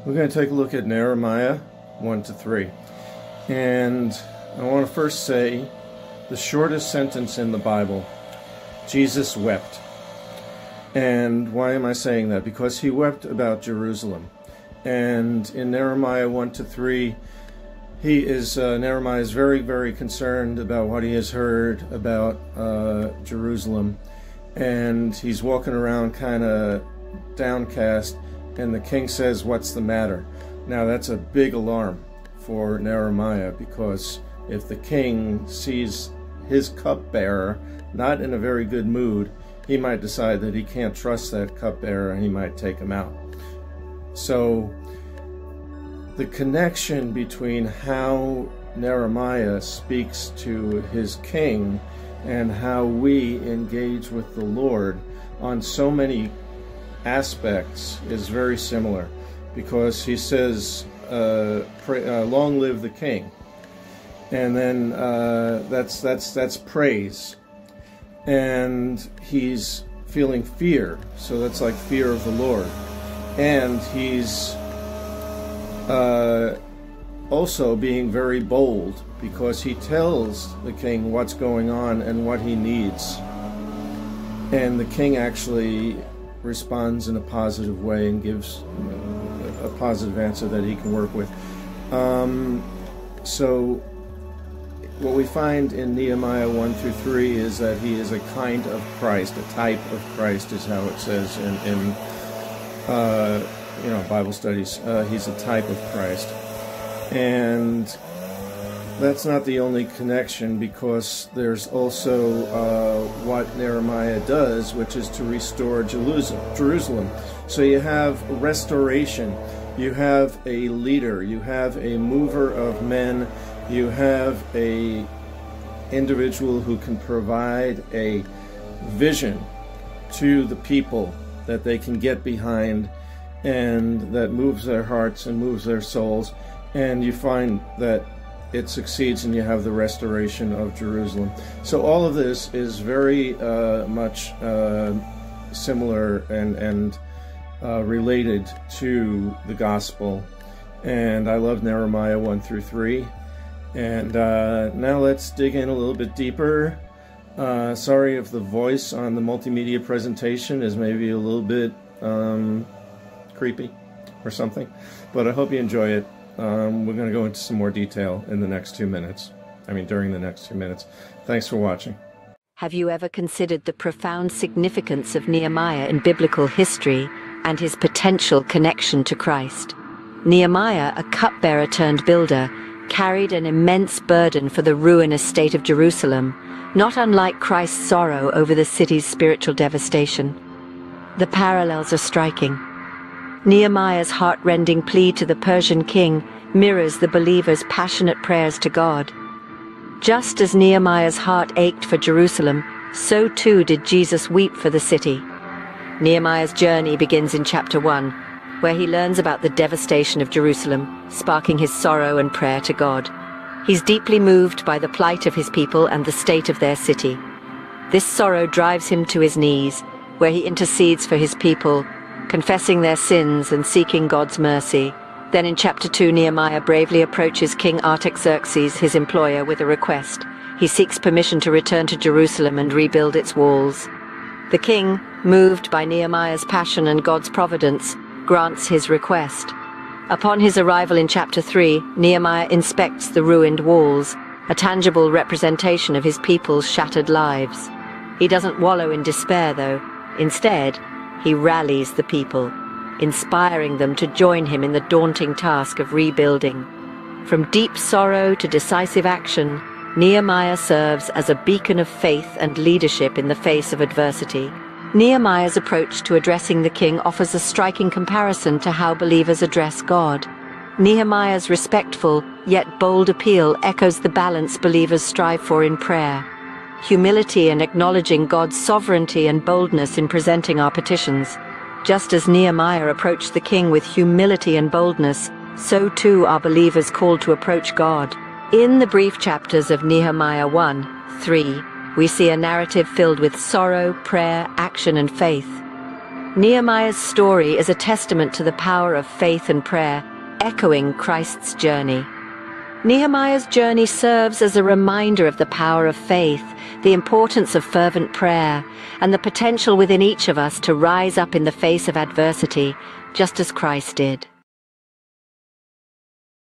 We're going to take a look at Nehemiah 1 to 3. And I want to first say the shortest sentence in the Bible, Jesus wept. And why am I saying that? Because he wept about Jerusalem. And in Nehemiah 1 to 3, Nehemiah is very, very concerned about what he has heard about Jerusalem. And he's walking around kind of downcast, and the king says, "What's the matter?" Now that's a big alarm for Nehemiah, because if the king sees his cupbearer not in a very good mood, he might decide that he can't trust that cupbearer and he might take him out. So the connection between how Nehemiah speaks to his king and how we engage with the Lord on so many aspects is very similar, because he says, long live the king. And then that's praise. And he's feeling fear, so that's like fear of the Lord. And he's also being very bold, because he tells the king what's going on and what he needs. And the king actually responds in a positive way and gives a positive answer that he can work with. So what we find in Nehemiah 1 through 3 is that he is a kind of Christ, a type of Christ is how it says in Bible studies. He's a type of Christ. And that's not the only connection, because there's also what Nehemiah does, which is to restore Jerusalem. So you have restoration, you have a leader, you have a mover of men, you have a individual who can provide a vision to the people that they can get behind, and that moves their hearts and moves their souls. And you find that it succeeds, and you have the restoration of Jerusalem. So all of this is very much similar and related to the gospel. And I love Nehemiah 1 through 3. And now let's dig in a little bit deeper. Sorry if the voice on the multimedia presentation is maybe a little bit creepy or something, but I hope you enjoy it. We're going to go into some more detail in the next 2 minutes. During the next 2 minutes. Thanks for watching. Have you ever considered the profound significance of Nehemiah in biblical history and his potential connection to Christ? Nehemiah, a cupbearer turned builder, carried an immense burden for the ruinous state of Jerusalem, not unlike Christ's sorrow over the city's spiritual devastation. The parallels are striking. Nehemiah's heart-rending plea to the Persian king mirrors the believer's passionate prayers to God. Just as Nehemiah's heart ached for Jerusalem, so too did Jesus weep for the city. Nehemiah's journey begins in chapter 1, where he learns about the devastation of Jerusalem, sparking his sorrow and prayer to God. He's deeply moved by the plight of his people and the state of their city. This sorrow drives him to his knees, where he intercedes for his people, confessing their sins and seeking God's mercy. Then in chapter 2, Nehemiah bravely approaches King Artaxerxes, his employer, with a request. He seeks permission to return to Jerusalem and rebuild its walls. The king, moved by Nehemiah's passion and God's providence, grants his request. Upon his arrival in chapter 3, Nehemiah inspects the ruined walls, a tangible representation of his people's shattered lives. He doesn't wallow in despair, though. Instead, he rallies the people, inspiring them to join him in the daunting task of rebuilding. From deep sorrow to decisive action, Nehemiah serves as a beacon of faith and leadership in the face of adversity. Nehemiah's approach to addressing the king offers a striking comparison to how believers address God. Nehemiah's respectful yet bold appeal echoes the balance believers strive for in prayer. Humility and acknowledging God's sovereignty and boldness in presenting our petitions. Just as Nehemiah approached the king with humility and boldness, so too are believers called to approach God. In the brief chapters of Nehemiah 1-3, we see a narrative filled with sorrow, prayer, action, and faith. Nehemiah's story is a testament to the power of faith and prayer, echoing Christ's journey. Nehemiah's journey serves as a reminder of the power of faith, the importance of fervent prayer, and the potential within each of us to rise up in the face of adversity, just as Christ did.